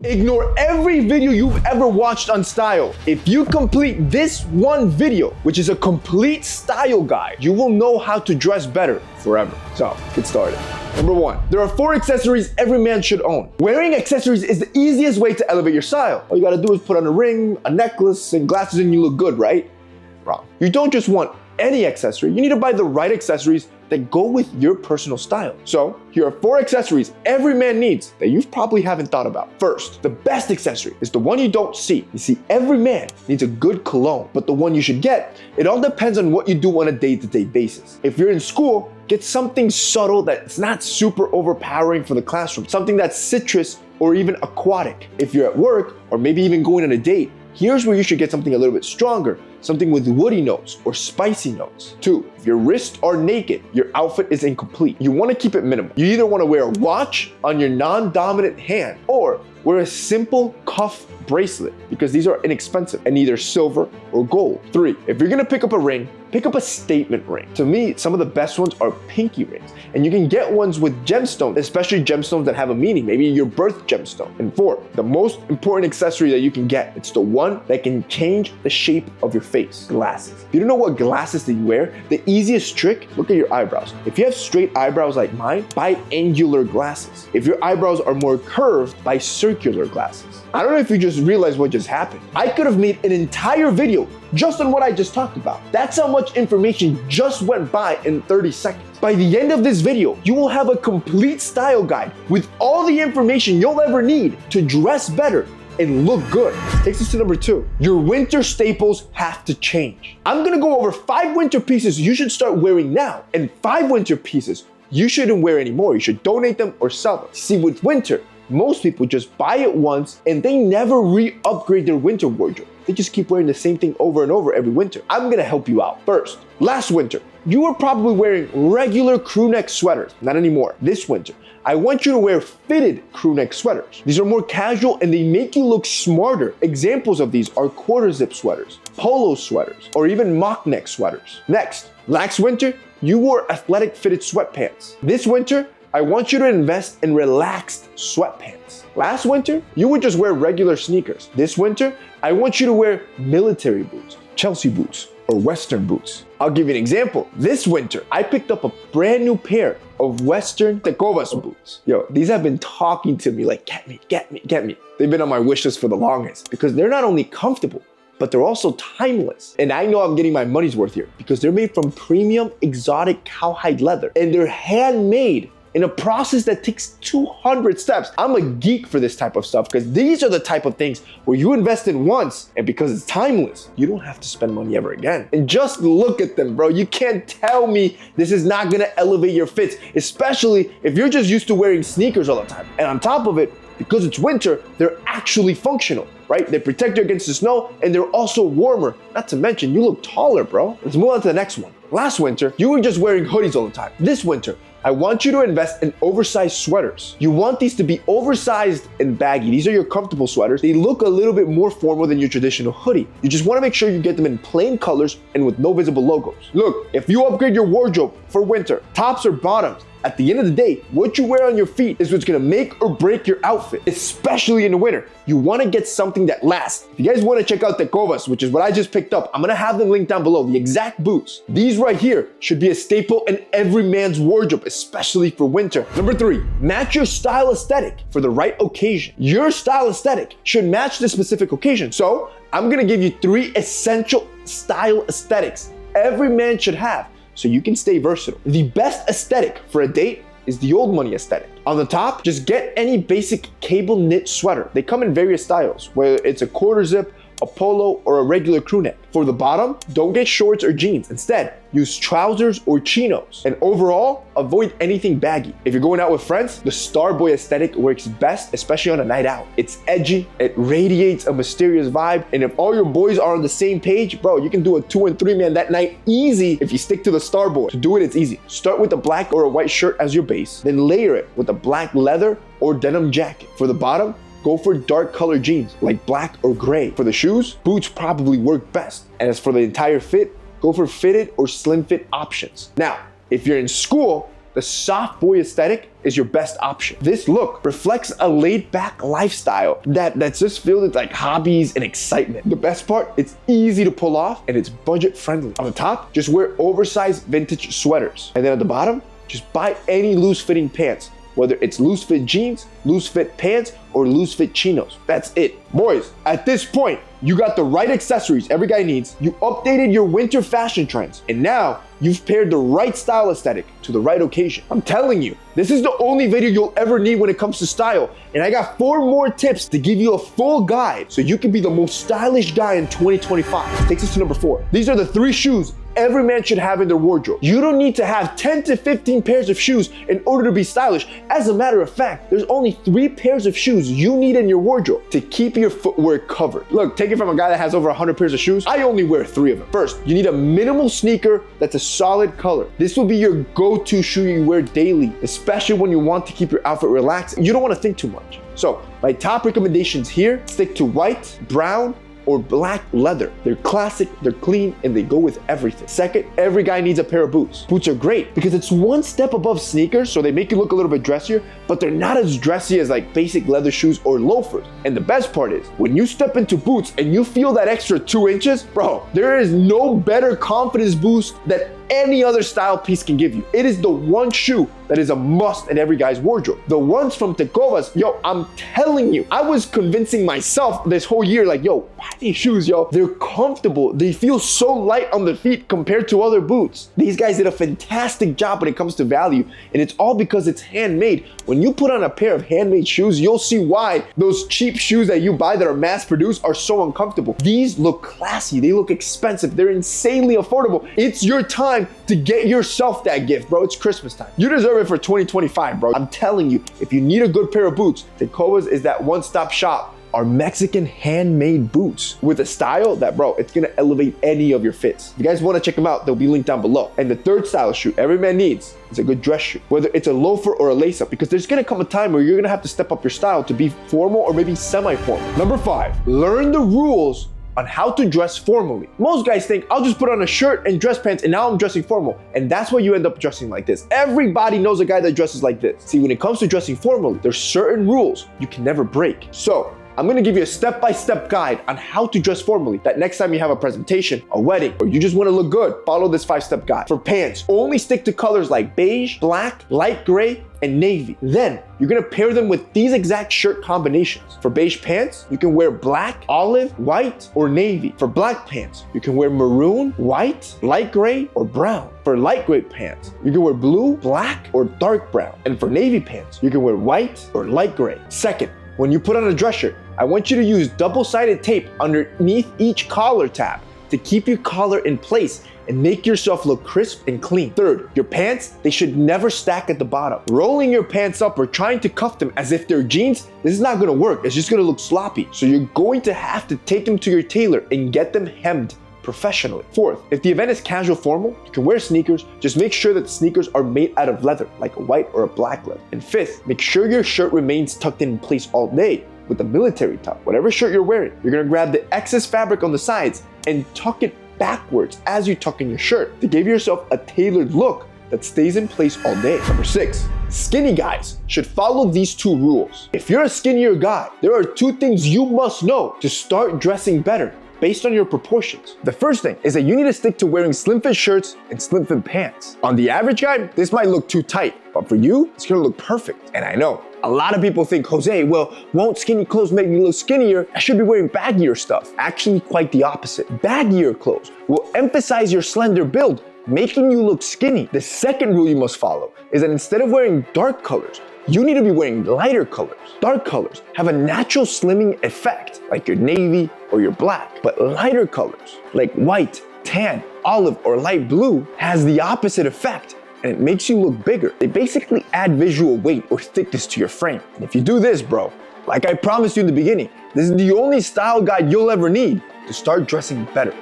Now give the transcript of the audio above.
Ignore every video you've ever watched on style. If you complete this one video, which is a complete style guide, you will know how to dress better forever. So, get started. Number 1, there are 4 accessories every man should own. Wearing accessories is the easiest way to elevate your style. All you gotta do is put on a ring, a necklace, and glasses and you look good, right? Wrong. You don't just want any accessory, you need to buy the right accessories that go with your personal style. So, here are 4 accessories every man needs that you probably haven't thought about. First, the best accessory is the one you don't see. You see, every man needs a good cologne, but the one you should get, it all depends on what you do on a day-to-day basis. If you're in school, get something subtle that's not super overpowering for the classroom, something that's citrus or even aquatic. If you're at work, or maybe even going on a date, here's where you should get something a little bit stronger, something with woody notes or spicy notes. 2, if your wrists are naked, your outfit is incomplete. You want to keep it minimal. You either want to wear a watch on your non-dominant hand or wear a simple cuff bracelet because these are inexpensive and either silver or gold. 3, if you're gonna pick up a ring, pick up a statement ring. To me, some of the best ones are pinky rings, and you can get ones with gemstones, especially gemstones that have a meaning, maybe your birth gemstone. And 4, the most important accessory that you can get, it's the one that can change the shape of your face, glasses. If you don't know what glasses that you wear, the easiest trick, look at your eyebrows. If you have straight eyebrows like mine, buy angular glasses. If your eyebrows are more curved, buy circular glasses. I don't know if you just realized what just happened. I could have made an entire video just on what I just talked about. That's how much information just went by in 30 seconds. By the end of this video, you will have a complete style guide with all the information you'll ever need to dress better and look good. Takes us to number 2. Your winter staples have to change. I'm gonna go over 5 winter pieces you should start wearing now and 5 winter pieces you shouldn't wear anymore. You should donate them or sell them. See, with winter, most people just buy it once and they never re-upgrade their winter wardrobe. They just keep wearing the same thing over and over every winter. I'm gonna help you out. First, last winter, you were probably wearing regular crew neck sweaters. Not anymore. This winter, I want you to wear fitted crew neck sweaters. These are more casual and they make you look smarter. Examples of these are quarter zip sweaters, polo sweaters, or even mock neck sweaters. Next, last winter, you wore athletic fitted sweatpants. This winter, I want you to invest in relaxed sweatpants. Last winter, you would just wear regular sneakers. This winter, I want you to wear military boots, Chelsea boots, or Western boots. I'll give you an example. This winter, I picked up a brand new pair of Western Tecovas boots. Yo, these have been talking to me like, get me, get me, get me. They've been on my wish list for the longest because they're not only comfortable, but they're also timeless. And I know I'm getting my money's worth here because they're made from premium exotic cowhide leather and they're handmade in a process that takes 200 steps. I'm a geek for this type of stuff because these are the type of things where you invest in once and because it's timeless, you don't have to spend money ever again. And just look at them, bro. You can't tell me this is not gonna elevate your fits, especially if you're just used to wearing sneakers all the time. And on top of it, because it's winter, they're actually functional, right? They protect you against the snow and they're also warmer. Not to mention, you look taller, bro. Let's move on to the next one. Last winter, you were just wearing hoodies all the time. This winter, I want you to invest in oversized sweaters. You want these to be oversized and baggy. These are your comfortable sweaters. They look a little bit more formal than your traditional hoodie. You just want to make sure you get them in plain colors and with no visible logos. Look, if you upgrade your wardrobe for winter, tops or bottoms, at the end of the day, what you wear on your feet is what's gonna make or break your outfit, especially in the winter. You wanna get something that lasts. If you guys wanna check out Tecovas, which is what I just picked up, I'm gonna have them linked down below, the exact boots. These right here should be a staple in every man's wardrobe, especially for winter. Number 3, match your style aesthetic for the right occasion. Your style aesthetic should match the specific occasion. So I'm gonna give you 3 essential style aesthetics every man should have, so you can stay versatile. The best aesthetic for a date is the old money aesthetic. On the top, just get any basic cable knit sweater. They come in various styles, whether it's a quarter zip, a polo, or a regular crew neck. For the bottom, don't get shorts or jeans. Instead, use trousers or chinos. And overall, avoid anything baggy. If you're going out with friends, the Starboy aesthetic works best, especially on a night out. It's edgy, it radiates a mysterious vibe, and if all your boys are on the same page, bro, you can do a 2 and 3 man that night easy if you stick to the Starboy. To do it, it's easy. Start with a black or a white shirt as your base, then layer it with a black leather or denim jacket. For the bottom, go for dark colored jeans like black or gray. For the shoes, boots probably work best. And as for the entire fit, go for fitted or slim fit options. Now, if you're in school, the soft boy aesthetic is your best option. This look reflects a laid-back lifestyle that's just filled with like hobbies and excitement. The best part, it's easy to pull off and it's budget-friendly. On the top, just wear oversized vintage sweaters. And then at the bottom, just buy any loose-fitting pants, whether it's loose-fit jeans, loose-fit pants, or loose-fit chinos. That's it. Boys, at this point, you got the right accessories every guy needs, you updated your winter fashion trends, and now you've paired the right style aesthetic to the right occasion. I'm telling you, this is the only video you'll ever need when it comes to style, and I got 4 more tips to give you a full guide so you can be the most stylish guy in 2025. This takes us to number 4. These are the 3 shoes every man should have in their wardrobe. You don't need to have 10 to 15 pairs of shoes in order to be stylish. As a matter of fact, there's only 3 pairs of shoes you need in your wardrobe to keep your footwear covered. Look, take it from a guy that has over 100 pairs of shoes. I only wear 3 of them. First, you need a minimal sneaker that's a solid color. This will be your go-to shoe you wear daily, especially when you want to keep your outfit relaxed. You don't want to think too much. So, my top recommendations here, stick to white, brown, or black leather. They're classic, they're clean, and they go with everything. Second, every guy needs a pair of boots. Boots are great because it's one step above sneakers, so they make you look a little bit dressier, but they're not as dressy as like basic leather shoes or loafers. And the best part is, when you step into boots and you feel that extra 2 inches, bro, there is no better confidence boost that any other style piece can give you. It is the one shoe that is a must in every guy's wardrobe. The ones from Tecovas, yo, I'm telling you, I was convincing myself this whole year, like, yo, buy these shoes, yo. They're comfortable. They feel so light on the feet compared to other boots. These guys did a fantastic job when it comes to value, and it's all because it's handmade. When you put on a pair of handmade shoes, you'll see why those cheap shoes that you buy that are mass produced are so uncomfortable. These look classy. They look expensive. They're insanely affordable. It's your time to get yourself that gift, bro. It's Christmas time. You deserve it for 2025, bro. I'm telling you, if you need a good pair of boots, Tecovas is that one-stop shop. Our Mexican handmade boots with a style that, bro, it's gonna elevate any of your fits. If you guys wanna check them out, they'll be linked down below. And the third style shoe every man needs is a good dress shoe, whether it's a loafer or a lace-up, because there's gonna come a time where you're gonna have to step up your style to be formal or maybe semi-formal. Number 5, learn the rules on how to dress formally. Most guys think, I'll just put on a shirt and dress pants and now I'm dressing formal. And that's why you end up dressing like this. Everybody knows a guy that dresses like this. See, when it comes to dressing formally, there's certain rules you can never break. So, I'm gonna give you a step-by-step guide on how to dress formally, that next time you have a presentation, a wedding, or you just wanna look good, follow this 5-step guide. For pants, only stick to colors like beige, black, light gray, and navy. Then, you're gonna pair them with these exact shirt combinations. For beige pants, you can wear black, olive, white, or navy. For black pants, you can wear maroon, white, light gray, or brown. For light gray pants, you can wear blue, black, or dark brown. And for navy pants, you can wear white or light gray. Second, when you put on a dress shirt, I want you to use double-sided tape underneath each collar tab to keep your collar in place and make yourself look crisp and clean. Third, your pants, they should never stack at the bottom. Rolling your pants up or trying to cuff them as if they're jeans, this is not gonna work. It's just gonna look sloppy. So you're going to have to take them to your tailor and get them hemmed professionally. Fourth, if the event is casual formal, you can wear sneakers. Just make sure that the sneakers are made out of leather, like a white or a black leather. And fifth, make sure your shirt remains tucked in place all day with a military tuck. Whatever shirt you're wearing, you're gonna grab the excess fabric on the sides and tuck it backwards as you tuck in your shirt to give yourself a tailored look that stays in place all day. Number 6, skinny guys should follow these 2 rules. If you're a skinnier guy, there are 2 things you must know to start dressing better based on your proportions. The first thing is that you need to stick to wearing slim fit shirts and slim fit pants. On the average guy, this might look too tight, but for you, it's gonna look perfect. And I know, a lot of people think, Jose, well, won't skinny clothes make me look skinnier? I should be wearing baggier stuff. Actually, quite the opposite. Baggier clothes will emphasize your slender build, making you look skinny. The second rule you must follow is that instead of wearing dark colors, you need to be wearing lighter colors. Dark colors have a natural slimming effect, like your navy or your black, but lighter colors, like white, tan, olive, or light blue, has the opposite effect, and it makes you look bigger. They basically add visual weight or thickness to your frame. And if you do this, bro, like I promised you in the beginning, this is the only style guide you'll ever need to start dressing better.